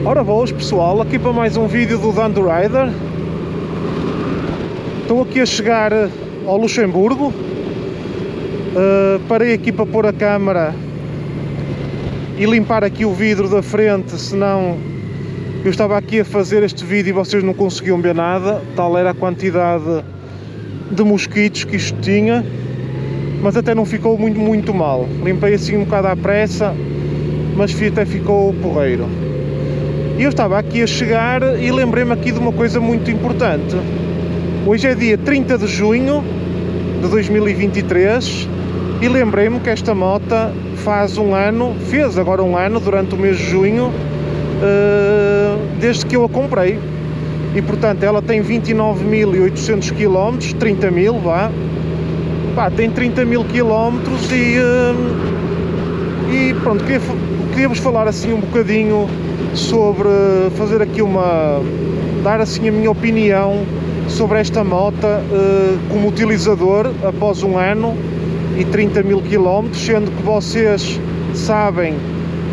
Ora boas pessoal, aqui para mais um vídeo do Dando Rider. Estou aqui a chegar ao Luxemburgo. Parei aqui para pôr a câmara e limpar aqui o vidro da frente, senão eu estava aqui a fazer este vídeo e vocês não conseguiam ver nada, tal era a quantidade de mosquitos que isto tinha, mas até não ficou muito mal. Limpei assim um bocado à pressa, mas até ficou porreiro. E eu estava aqui a chegar e lembrei-me aqui de uma coisa muito importante. Hoje é dia 30 de junho de 2023 e lembrei-me que esta moto faz um ano, fez agora um ano, durante o mês de junho, desde que eu a comprei. E portanto ela tem 29.800 km, 30.000, vá. Tem 30.000 km e pronto, queria-vos falar assim um bocadinho sobre, fazer aqui dar assim a minha opinião sobre esta moto como utilizador após um ano e 30.000 km, sendo que vocês sabem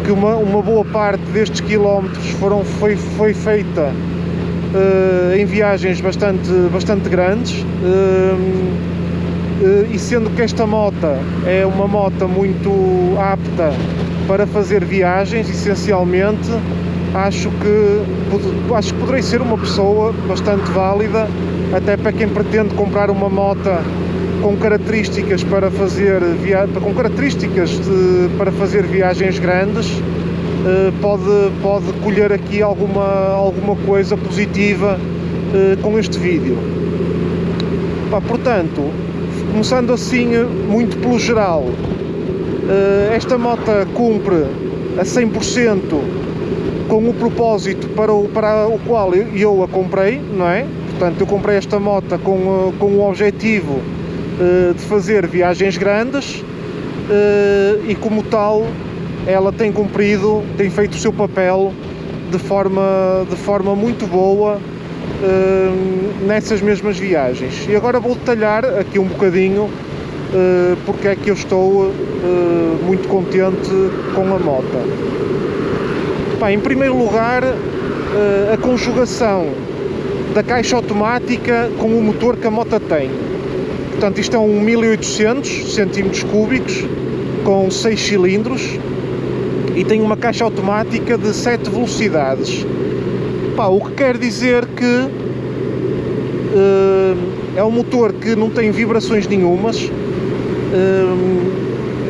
que uma boa parte destes quilómetros foi feita em viagens bastante grandes, e sendo que esta moto é uma moto muito apta para fazer viagens, essencialmente, acho que poderei ser uma pessoa bastante válida, até para quem pretende comprar uma moto com características para fazer viagens grandes. Pode colher aqui alguma coisa positiva com este vídeo. Portanto, começando assim muito pelo geral, esta moto cumpre a 100% com o propósito para o qual eu a comprei, não é? Portanto, eu comprei esta moto com o objetivo de fazer viagens grandes, e como tal ela tem feito o seu papel de forma muito boa nessas mesmas viagens. E agora vou detalhar aqui um bocadinho porque é que eu estou muito contente com a moto. Em primeiro lugar, a conjugação da caixa automática com o motor que a moto tem. Portanto, isto é um 1800 centímetros cúbicos com 6 cilindros e tem uma caixa automática de 7 velocidades. O que quer dizer que é um motor que não tem vibrações nenhumas.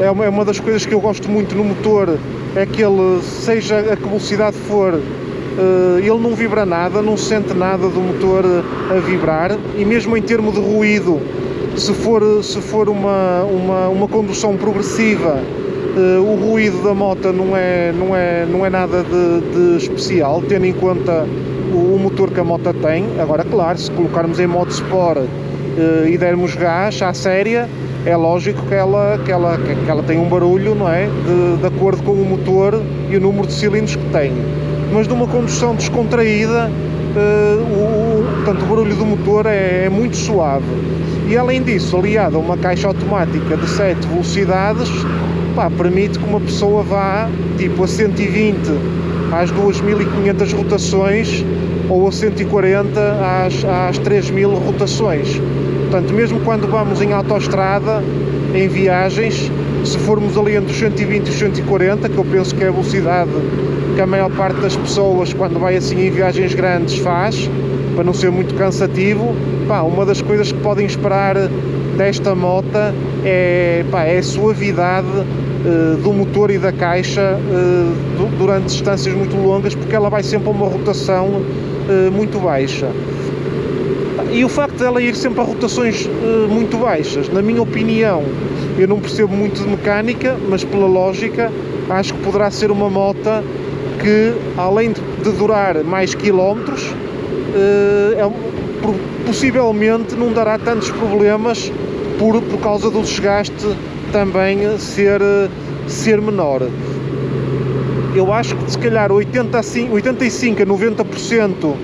É uma das coisas que eu gosto muito no motor, é que ele, seja a que velocidade for, ele não vibra nada, não se sente nada do motor a vibrar, e mesmo em termos de ruído, se for uma condução progressiva, o ruído da moto não é nada de especial, tendo em conta o motor que a moto tem. Agora, claro, se colocarmos em modo Sport e dermos gás à séria, é lógico que ela tem um barulho, não é? De acordo com o motor e o número de cilindros que tem. Mas numa condução descontraída, portanto, o barulho do motor é muito suave. E além disso, aliado a uma caixa automática de 7 velocidades, permite que uma pessoa vá tipo a 120 às 2.500 rotações ou a 140 às 3.000 rotações. Portanto, mesmo quando vamos em autoestrada, em viagens, se formos ali entre os 120 e os 140, que eu penso que é a velocidade que a maior parte das pessoas, quando vai assim em viagens grandes, faz, para não ser muito cansativo, uma das coisas que podem esperar desta moto é a suavidade do motor e da caixa durante distâncias muito longas, porque ela vai sempre a uma rotação muito baixa. E o facto dela ir sempre a rotações muito baixas, na minha opinião, eu não percebo muito de mecânica, mas pela lógica, acho que poderá ser uma moto que, além de durar mais quilómetros, possivelmente não dará tantos problemas por causa do desgaste também ser menor. Eu acho que se calhar 85 a 90%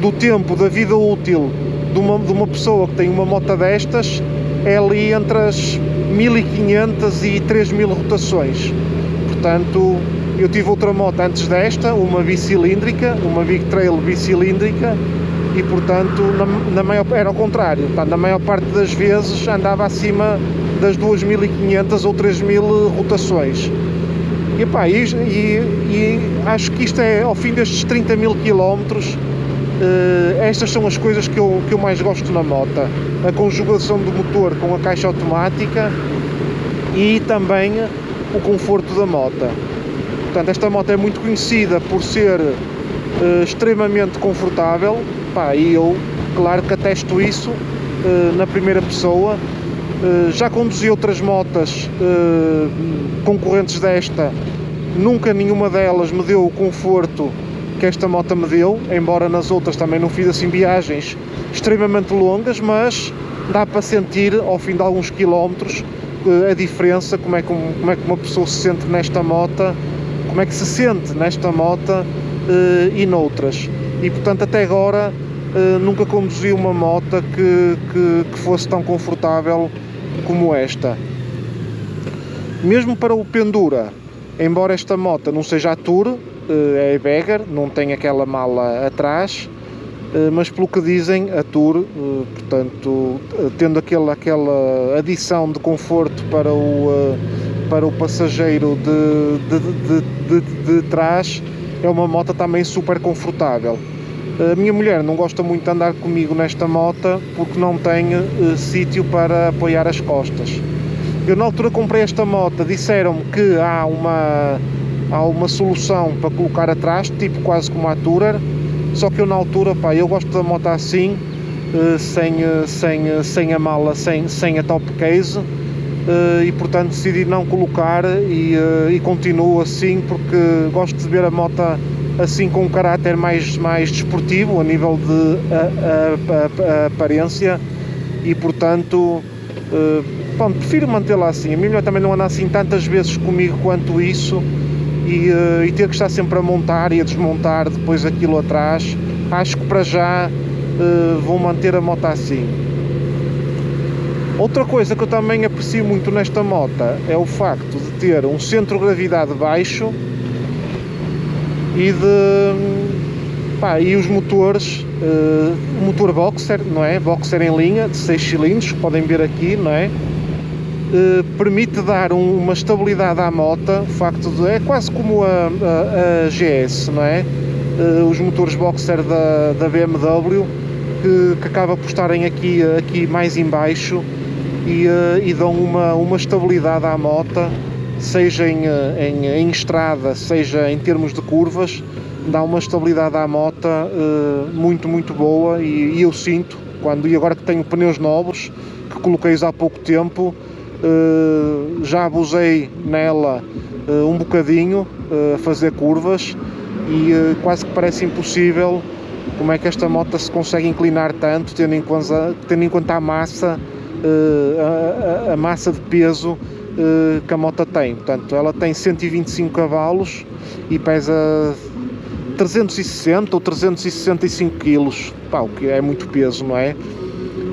do tempo da vida útil de uma pessoa que tem uma moto destas é ali entre as 1.500 e 3.000 rotações. Portanto, Eu tive outra moto antes desta, uma bicilíndrica, uma Big Trail bicilíndrica, e portanto era ao contrário, portanto, na maior parte das vezes andava acima das 2500 ou 3000 rotações. E, pá, e acho que isto é, ao fim destes 30 mil quilómetros, estas são as coisas que eu mais gosto na moto: a conjugação do motor com a caixa automática e também o conforto da moto. Portanto, esta moto é muito conhecida por ser extremamente confortável, pá, e eu, claro que atesto isso na primeira pessoa. Já conduzi outras motas concorrentes desta, nunca nenhuma delas me deu o conforto que esta moto me deu, embora nas outras também não fiz assim viagens extremamente longas, mas dá para sentir ao fim de alguns quilómetros a diferença, como é que uma pessoa se sente nesta moto, como é que se sente nesta moto e noutras. E portanto até agora nunca conduzi uma moto que fosse tão confortável como esta. Mesmo para o Pendura, embora esta moto não seja a Tour, é Bagger, não tem aquela mala atrás, mas pelo que dizem a Tour, portanto, tendo aquela adição de conforto para o passageiro de trás, é uma moto também super confortável. A minha mulher não gosta muito de andar comigo nesta moto porque não tem sítio para apoiar as costas. Eu na altura comprei esta moto, disseram-me que há uma solução para colocar atrás, tipo quase como a Tourer, só que eu na altura, pá, eu gosto da moto assim, sem a mala, sem a top case, e portanto decidi não colocar e continuo assim porque gosto de ver a moto assim com um caráter mais desportivo a nível de aparência, e portanto pronto, prefiro mantê-la assim. A minha mulher também não anda assim tantas vezes comigo quanto isso, e ter que estar sempre a montar e a desmontar depois aquilo atrás. Acho que para já vou manter a moto assim. Outra coisa que eu também aprecio muito nesta moto é o facto de ter um centro de gravidade baixo e e os motores, o motor Boxer, não é? Boxer em linha de 6 cilindros, que podem ver aqui, não é? Permite dar uma estabilidade à moto. O facto de, é quase como a GS, não é? Os motores Boxer da BMW, que acaba por estarem aqui mais em baixo, e dão uma estabilidade à moto, seja em estrada, seja em termos de curvas. Dá uma estabilidade à moto muito boa, e eu sinto, e agora que tenho pneus novos, que coloquei-os há pouco tempo, já abusei nela um bocadinho a fazer curvas, e quase que parece impossível como é que esta moto se consegue inclinar tanto, tendo em conta a massa, a massa de peso que a moto tem. Portanto, ela tem 125 cavalos e pesa 360 ou 365 kg, pá, o que é muito peso, não é?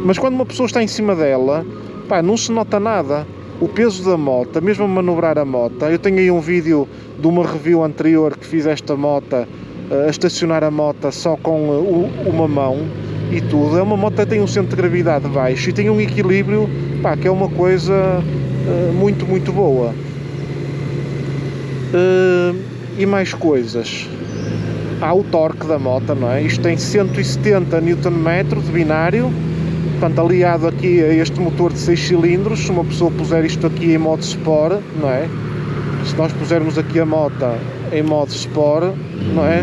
Mas quando uma pessoa está em cima dela, pá, não se nota nada. O peso da moto, mesmo a manobrar a moto, eu tenho aí um vídeo de uma review anterior que fiz esta moto, a estacionar a moto só com uma mão e tudo. É uma moto que tem um centro de gravidade baixo e tem um equilíbrio, pá, que é uma coisa muito boa. E mais coisas. Há o torque da moto, não é? Isto tem 170 Nm de binário, portanto, aliado aqui a este motor de 6 cilindros. Se uma pessoa puser isto aqui em modo Sport, não é? Se nós pusermos aqui a moto em modo Sport, não é?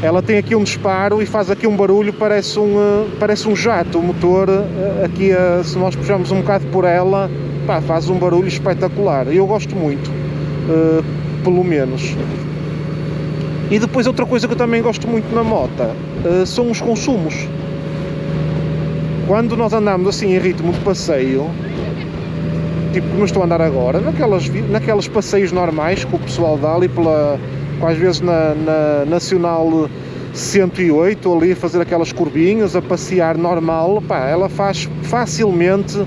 Ela tem aqui um disparo e faz aqui um barulho, parece um jato. O motor aqui, se nós puxarmos um bocado por ela, pá, faz um barulho espetacular. Eu gosto muito, pelo menos. E depois outra coisa que eu também gosto muito na moto são os consumos. Quando nós andamos assim em ritmo de passeio, tipo como eu estou a andar agora, naquelas passeios normais que o pessoal dá ali às vezes na Nacional 108 ali a fazer aquelas curvinhas, a passear normal, pá, ela faz facilmente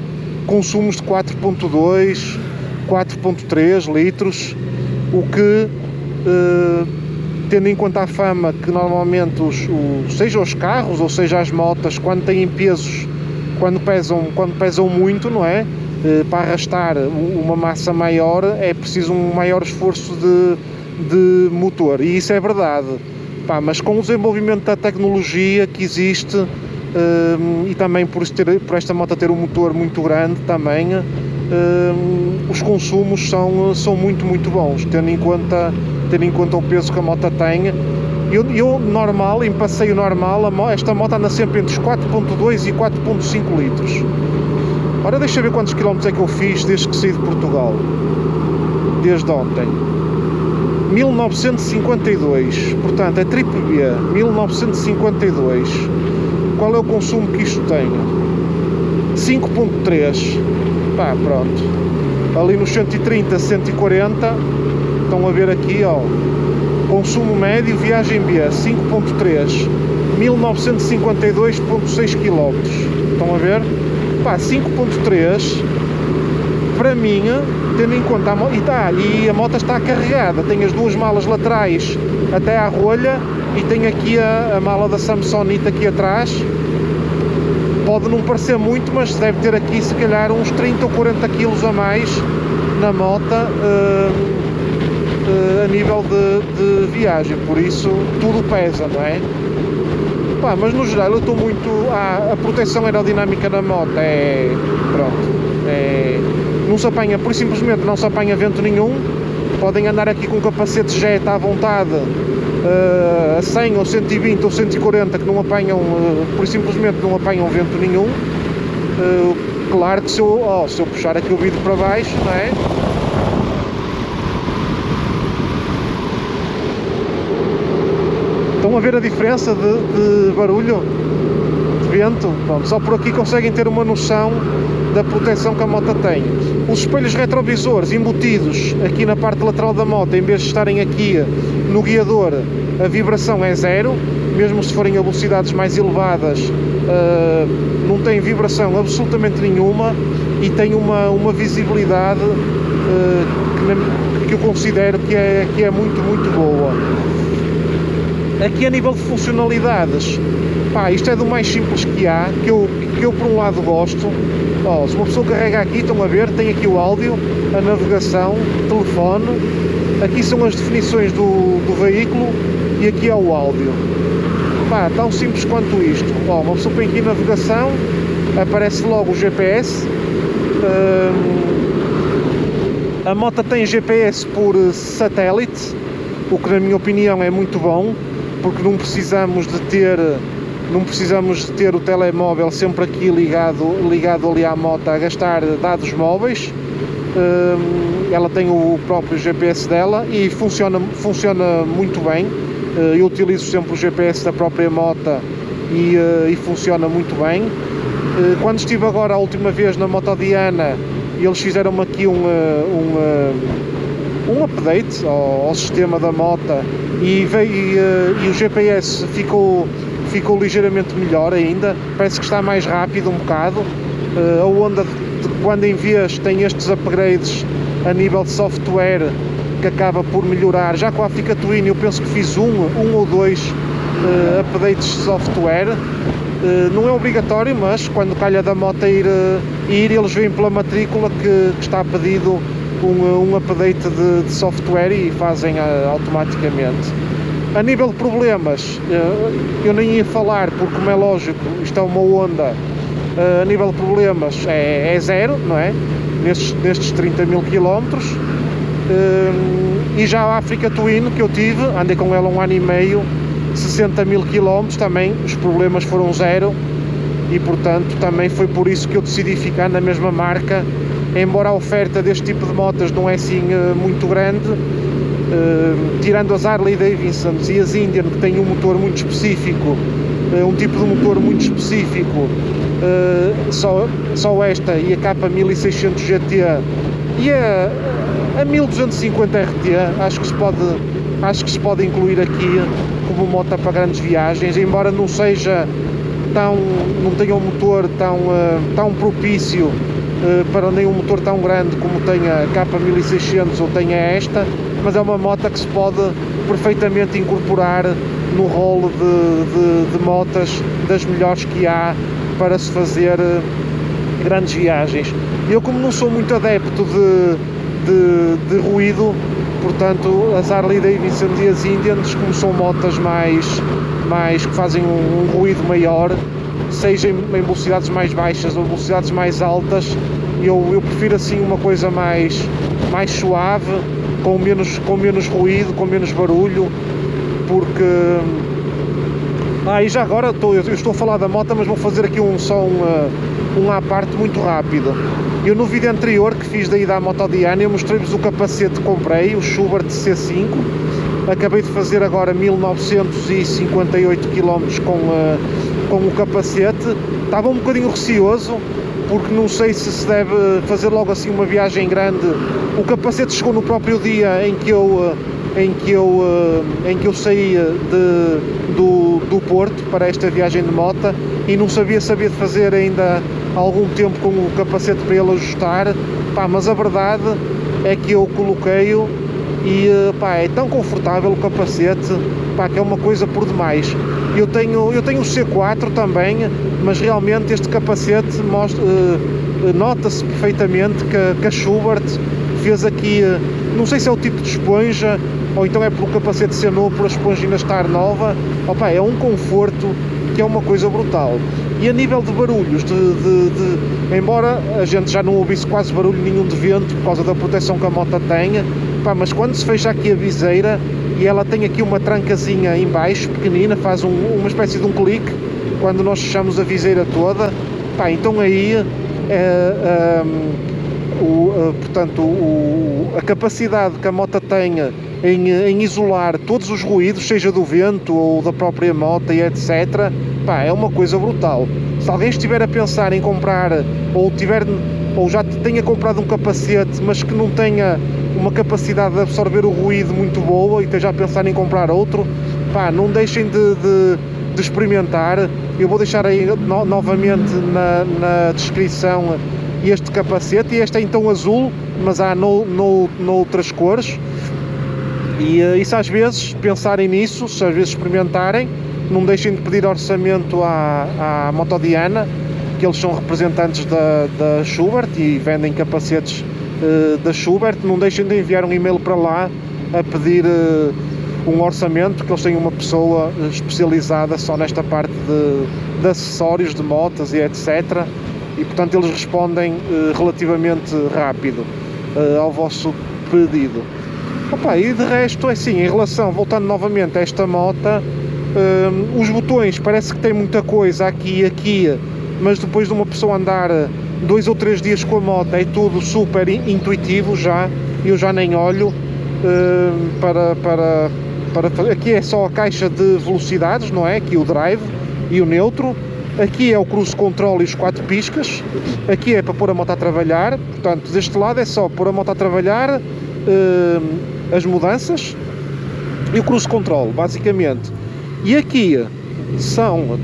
consumos de 4.2, 4.3 litros, o que, tendo em conta a fama que normalmente seja os carros ou seja as motas, quando têm pesos, quando pesam muito, não é? Para arrastar uma massa maior é preciso um maior esforço de motor, e isso é verdade. Pá, mas com o desenvolvimento da tecnologia que existe, e também por esta moto ter um motor muito grande também, os consumos são muito bons, tendo em conta o peso que a moto tem. Eu normal, em passeio normal, esta moto anda sempre entre os 4.2 e 4.5 litros. Ora, deixa eu ver quantos quilómetros é que eu fiz desde que saí de Portugal, desde ontem. 1952, portanto é triplo B, 1952. Qual é o consumo que isto tem? 5.3. Pá, pronto. Ali nos 130, 140, estão a ver aqui, ó. Consumo médio, viagem B, 5.3, 1952.6 km. Estão a ver? Pá, 5.3, para mim, tendo em conta e a moto está carregada, tem as duas malas laterais até à rolha e tem aqui a mala da Samsonite aqui atrás. Pode não parecer muito, mas deve ter aqui se calhar uns 30 ou 40 kg a mais na moto, a nível de viagem, por isso tudo pesa, não é? Pá, mas no geral eu estou muito... a proteção aerodinâmica da moto não se apanha, por simplesmente não se apanha vento nenhum. Podem andar aqui com capacete jet à vontade, a 100 ou 120 ou 140, que não apanham, por simplesmente não apanham vento nenhum. Claro que se eu puxar aqui o vidro para baixo, não é? Estão a ver a diferença de barulho, de vento? Pronto, só por aqui conseguem ter uma noção da proteção que a moto tem. Os espelhos retrovisores embutidos aqui na parte lateral da moto, em vez de estarem aqui no guiador, a vibração é zero, mesmo se forem a velocidades mais elevadas, não tem vibração absolutamente nenhuma e tem uma visibilidade que eu considero que é muito boa. Aqui a nível de funcionalidades, pá, isto é do mais simples que há, que eu por um lado gosto. Ó, se uma pessoa carrega aqui, estão a ver, tem aqui o áudio, a navegação, telefone, aqui são as definições do veículo e aqui é o áudio. Pá, tão simples quanto isto. Ó, uma pessoa põe aqui a navegação, aparece logo o GPS. A moto tem GPS por satélite, o que na minha opinião é muito bom, porque não precisamos de ter o telemóvel sempre aqui ligado ali à moto a gastar dados móveis. Ela tem o próprio GPS dela e funciona muito bem. Eu utilizo sempre o GPS da própria moto e funciona muito bem. Quando estive agora a última vez na Motodiana, eles fizeram aqui um update ao sistema da moto e o GPS ficou ligeiramente melhor ainda, parece que está mais rápido um bocado. A Honda, quando em vez tem estes upgrades a nível de software, que acaba por melhorar, já com a Africa Twin eu penso que fiz um ou dois updates de software. Não é obrigatório, mas quando calha da moto ir eles veem pela matrícula que está pedido um update de software e fazem automaticamente. A nível de problemas, eu nem ia falar, porque como é lógico, isto é uma Honda, a nível de problemas é zero, não é? Nestes 30 mil quilómetros. E já a Africa Twin que eu tive, andei com ela 1 ano e meio, 60 mil quilómetros, também os problemas foram zero e portanto também foi por isso que eu decidi ficar na mesma marca, embora a oferta deste tipo de motas não é assim muito grande. Tirando as Harley Davidson e as Indian, que têm um motor muito específico, um tipo de motor muito específico, só esta e a K1600 GT e a 1250 RT, acho que se pode incluir aqui como moto para grandes viagens, embora não seja não tenha um motor tão propício para nenhum motor tão grande como tem a K1600 ou tem esta, mas é uma moto que se pode perfeitamente incorporar no rolo de motas das melhores que há para se fazer grandes viagens. Eu, como não sou muito adepto de ruído, portanto as Harley Davidson e as Indians, como são motas mais que fazem um ruído maior, seja em velocidades mais baixas ou velocidades mais altas, eu prefiro assim uma coisa mais suave, com menos ruído, com menos barulho, porque... e já agora eu estou a falar da moto, mas vou fazer aqui um à parte muito rápido. Eu no vídeo anterior que fiz da ida à Motodiana, eu mostrei-vos o capacete que comprei, o Schubert C5. Acabei de fazer agora 1958 km com o capacete. Estava um bocadinho receoso, porque não sei se deve fazer logo assim uma viagem grande. O capacete chegou no próprio dia em que eu saí do Porto para esta viagem de moto, e não sabia de fazer ainda algum tempo com o capacete para ele ajustar, mas a verdade é que eu coloquei-o e é tão confortável o capacete, que é uma coisa por demais. Eu tenho o C4 também, mas realmente este capacete nota-se perfeitamente que a Schubert fez aqui, não sei se é o tipo de esponja, ou então é pelo capacete ser novo, por a esponja ainda estar nova. É um conforto que é uma coisa brutal. E a nível de barulhos, embora a gente já não ouvisse quase barulho nenhum de vento por causa da proteção que a moto tem, mas quando se fecha aqui a viseira e ela tem aqui uma trancazinha em baixo, pequenina, faz uma espécie de um clique quando nós fechamos a viseira toda, então aí portanto, a capacidade que a moto tenha em isolar todos os ruídos, seja do vento ou da própria moto e etc, é uma coisa brutal. Se alguém estiver a pensar em comprar, ou já tenha comprado um capacete, mas que não tenha uma capacidade de absorver o ruído muito boa e esteja a pensar em comprar outro, não deixem de experimentar. Eu vou deixar aí novamente na descrição este capacete, e este é então azul, mas há noutras cores. E se às vezes pensarem nisso, se às vezes experimentarem, não deixem de pedir orçamento à Motodiana, que eles são representantes da Schubert e vendem capacetes da Schubert. Não deixem de enviar um e-mail para lá a pedir um orçamento, que eles têm uma pessoa especializada só nesta parte de acessórios de motas e etc, e portanto eles respondem relativamente rápido ao vosso pedido. E de resto é assim, em relação, voltando novamente a esta moto, os botões parece que tem muita coisa aqui e aqui, mas depois de uma pessoa andar 2 ou 3 dias com a moto é tudo super intuitivo já. Eu já nem olho aqui é só a caixa de velocidades, não é? Aqui o drive e o neutro. Aqui é o cruise control e os 4 piscas. Aqui é para pôr a moto a trabalhar, portanto deste lado é só pôr a moto a trabalhar, as mudanças e o cruise control, basicamente. E aqui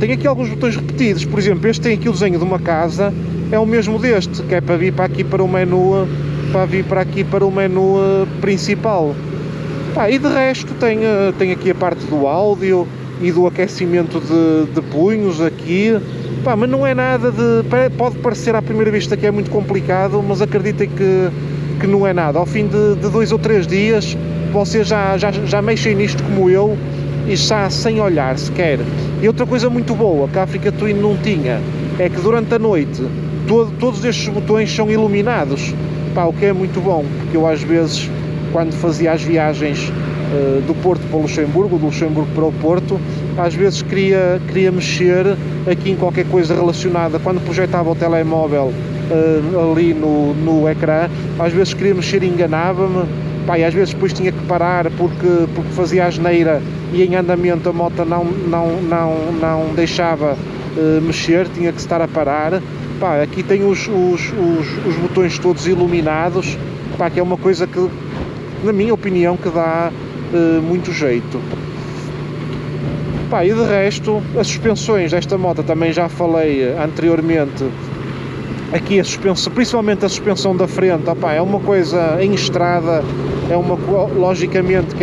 tem aqui alguns botões repetidos. Por exemplo, este tem aqui o desenho de uma casa, é o mesmo deste, que é para vir para aqui para o menu, principal. E de resto tem aqui a parte do áudio e do aquecimento de punhos aqui, mas não é nada pode parecer à primeira vista que é muito complicado, mas acreditem que não é nada. Ao fim de 2 ou 3 dias vocês já mexem nisto como eu, e já sem olhar sequer. E outra coisa muito boa que a Africa Twin não tinha é que durante a noite todos estes botões são iluminados, o que é muito bom, porque eu às vezes, quando fazia as viagens do Porto para o Luxemburgo, do Luxemburgo para o Porto, às vezes queria mexer aqui em qualquer coisa relacionada, quando projetava o telemóvel ali no ecrã, às vezes queria mexer e enganava-me, e às vezes depois tinha que parar porque fazia asneira e em andamento a moto não deixava mexer, tinha que estar a parar. Aqui tem os botões todos iluminados, que é uma coisa que, na minha opinião, que dá muito jeito. Pá, e de resto, as suspensões desta moto também já falei anteriormente. Aqui a suspensão, principalmente a suspensão da frente, opá, é uma coisa em estrada, é uma, logicamente,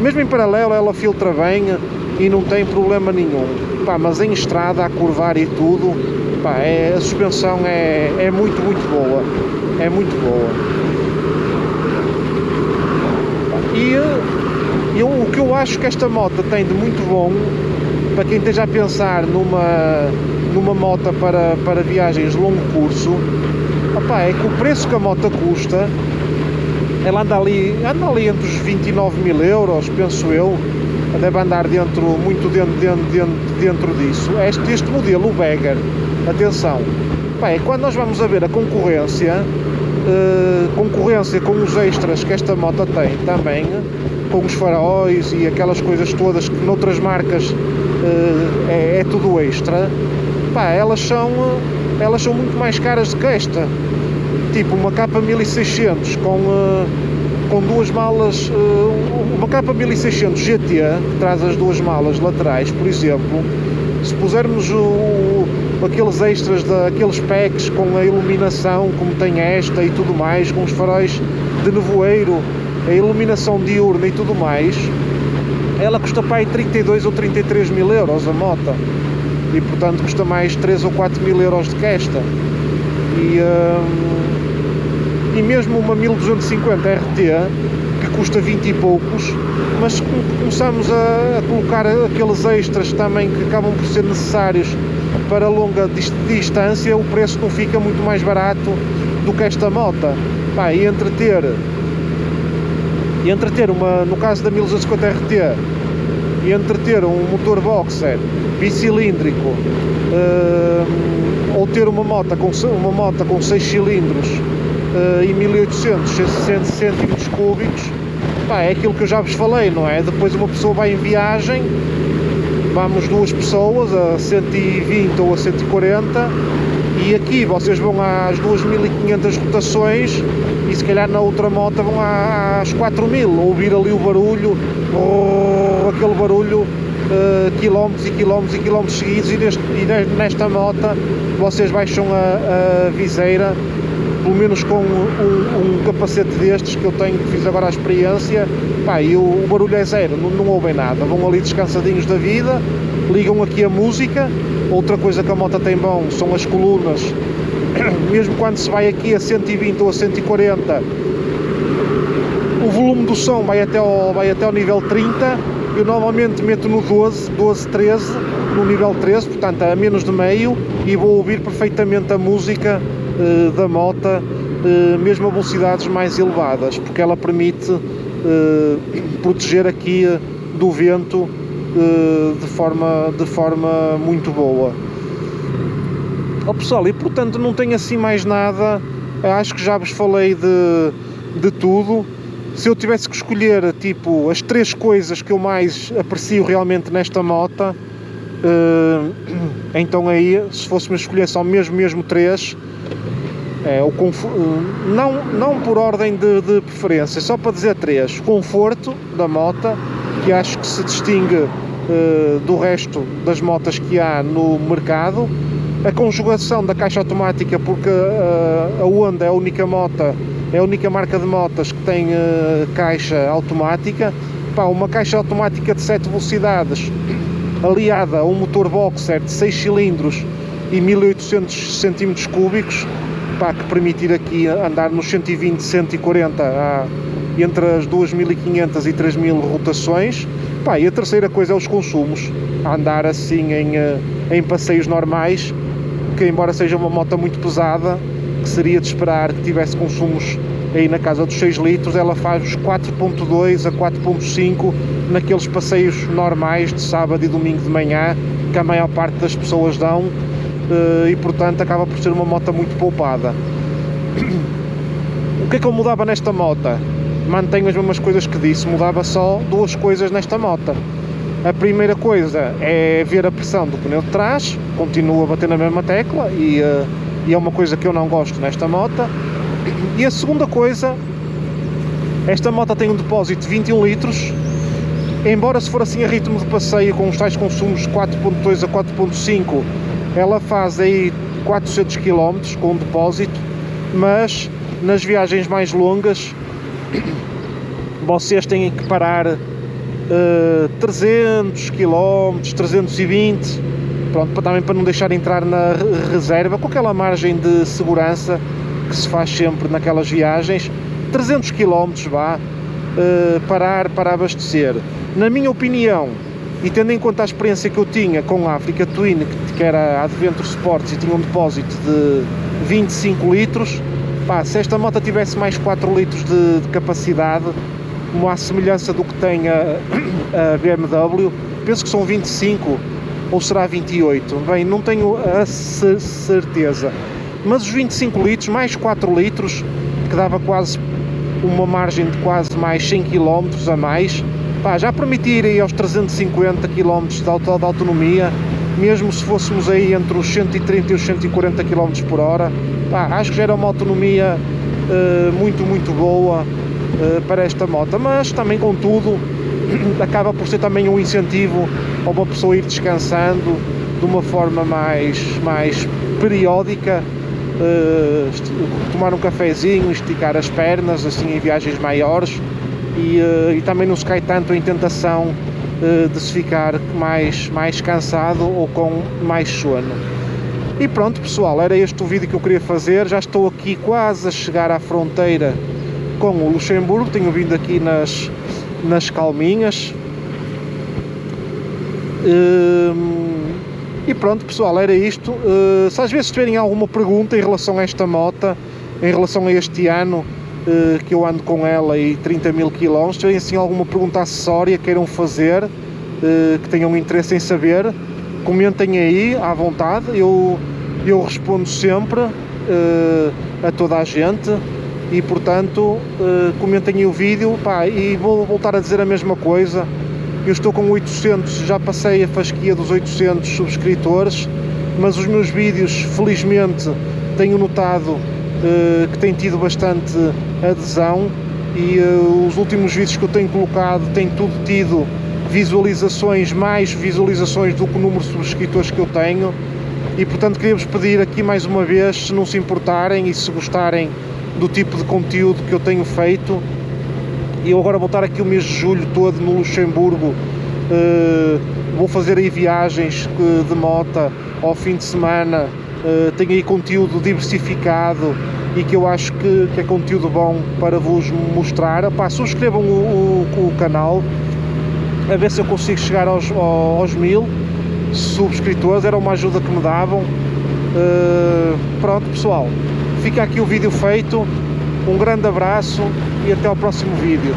mesmo em paralelo ela filtra bem e não tem problema nenhum. Pá, mas em estrada, a curvar e tudo, pá, a suspensão é muito boa, é muito boa. E o que eu acho que esta moto tem de muito bom, para quem esteja a pensar numa moto para viagens de longo curso, opá, é que o preço que a moto custa, ela anda ali entre os 29 mil euros, penso eu, deve andar muito dentro disso. Este modelo, o Bagger, atenção, opá, é quando nós vamos a ver a concorrência com os extras que esta moto tem também, com os faróis e aquelas coisas todas que noutras marcas é tudo extra. Pá, elas são muito mais caras do que esta. Tipo uma capa 1600 com duas malas, uma capa 1600 GT que traz as duas malas laterais, por exemplo. Se pusermos aqueles extras, aqueles packs com a iluminação como tem esta e tudo mais, com os faróis de nevoeiro, a iluminação diurna e tudo mais, ela custa para aí 32 ou 33 mil euros a moto, e portanto custa mais 3 ou 4 mil euros do que esta. E mesmo uma 1250 RT, que custa 20 e poucos, mas começamos a colocar aqueles extras também que acabam por ser necessários para longa distância, o preço não fica muito mais barato do que esta moto. Pá, e entre ter uma, no caso da 1250 RT, e entre ter um motor boxer bicilíndrico, ou ter uma moto com 6 cilindros e 1800 centímetros cúbicos, pá, é aquilo que eu já vos falei, não é? Depois uma pessoa vai em viagem, vamos duas pessoas a 120 ou a 140, e aqui vocês vão às 2500 rotações e se calhar na outra moto vão às 4000, ouvir ali o barulho, aquele barulho, quilómetros e quilómetros e quilómetros seguidos, e nesta moto vocês baixam a viseira, pelo menos com um capacete destes que eu tenho, que fiz agora a experiência, pá, e o barulho é zero, não ouvem nada, vão ali descansadinhos da vida, ligam aqui a música. Outra coisa que a moto tem bom são as colunas, mesmo quando se vai aqui a 120 ou a 140, o volume do som vai até ao nível 30, eu normalmente meto no 12, 13, no nível 13, portanto a menos de meio, e vou ouvir perfeitamente a música da moto, mesmo a velocidades mais elevadas, porque ela permite proteger aqui do vento de forma muito boa. Oh, pessoal, e portanto não tenho assim mais nada, acho que já vos falei de tudo. Se eu tivesse que escolher tipo as 3 coisas que eu mais aprecio realmente nesta moto, então aí, se fosse-me escolher só mesmo 3, não por ordem de preferência, só para dizer 3: o conforto da moto, que acho que se distingue do resto das motas que há no mercado, a conjugação da caixa automática, porque a Honda é a única marca de motas que tem caixa automática. Pá, uma caixa automática de 7 velocidades aliada a um motor boxer de 6 cilindros e 1800 centímetros cúbicos, pá, que permitir aqui andar nos 120, 140 entre as 2500 e 3000 rotações. Pá, e a terceira coisa é os consumos, a andar assim em passeios normais, que embora seja uma moto muito pesada, que seria de esperar que tivesse consumos aí na casa dos 6 litros, ela faz os 4.2 a 4.5 naqueles passeios normais de sábado e domingo de manhã, que a maior parte das pessoas dão, e portanto acaba por ser uma moto muito poupada. O que é que eu mudava nesta moto? Mantenho as mesmas coisas que disse, mudava só 2 coisas nesta moto. A primeira coisa é ver a pressão do pneu de trás, continuo a bater na mesma tecla, e é uma coisa que eu não gosto nesta moto. E a segunda coisa, esta moto tem um depósito de 21 litros embora se for assim a ritmo de passeio com os tais consumos 4.2 a 4.5, ela faz aí 400 km com um depósito, mas nas viagens mais longas vocês têm que parar 300 km, 320, pronto, também para não deixar entrar na reserva, com aquela margem de segurança que se faz sempre naquelas viagens. 300 km vá, parar para abastecer. Na minha opinião, e tendo em conta a experiência que eu tinha com a Africa Twin, que era a Adventure Sports e tinha um depósito de 25 litros, pá, se esta moto tivesse mais 4 litros de capacidade, como à semelhança do que tem a BMW, penso que são 25 ou será 28, bem, não tenho a certeza, mas os 25 litros mais 4 litros, que dava quase uma margem de quase mais 100 km a mais, pá, já permitir aí aos 350 km de autonomia, mesmo se fôssemos aí entre os 130 e os 140 km por hora, pá, acho que já era uma autonomia muito boa para esta moto, mas também, contudo, acaba por ser também um incentivo a uma pessoa ir descansando de uma forma mais periódica, tomar um cafezinho, esticar as pernas assim em viagens maiores, e também não se cai tanto em tentação de se ficar mais cansado ou com mais sono. E pronto, pessoal, era este o vídeo que eu queria fazer. Já estou aqui quase a chegar à fronteira com o Luxemburgo, tenho vindo aqui nas calminhas. E pronto, pessoal, era isto. Se às vezes tiverem alguma pergunta em relação a esta moto, em relação a este ano que eu ando com ela e 30 mil km, se tiverem assim alguma pergunta acessória que queiram fazer, que tenham interesse em saber, comentem aí à vontade, eu respondo sempre a toda a gente. E portanto, comentem aí o vídeo, pá, e vou voltar a dizer a mesma coisa. Eu estou com 800, já passei a fasquia dos 800 subscritores, mas os meus vídeos, felizmente, tenho notado que têm tido bastante adesão, e os últimos vídeos que eu tenho colocado têm tudo tido visualizações, mais visualizações do que o número de subscritores que eu tenho. E portanto queria-vos pedir aqui mais uma vez, se não se importarem e se gostarem do tipo de conteúdo que eu tenho feito, e eu agora vou estar aqui o mês de julho todo no Luxemburgo, vou fazer aí viagens de moto ao fim de semana, tenho aí conteúdo diversificado e que eu acho que é conteúdo bom para vos mostrar. Epá, subscrevam o canal, a ver se eu consigo chegar aos 1000 subscritores, era uma ajuda que me davam. Pronto, pessoal, fica aqui o vídeo feito, um grande abraço e até ao próximo vídeo.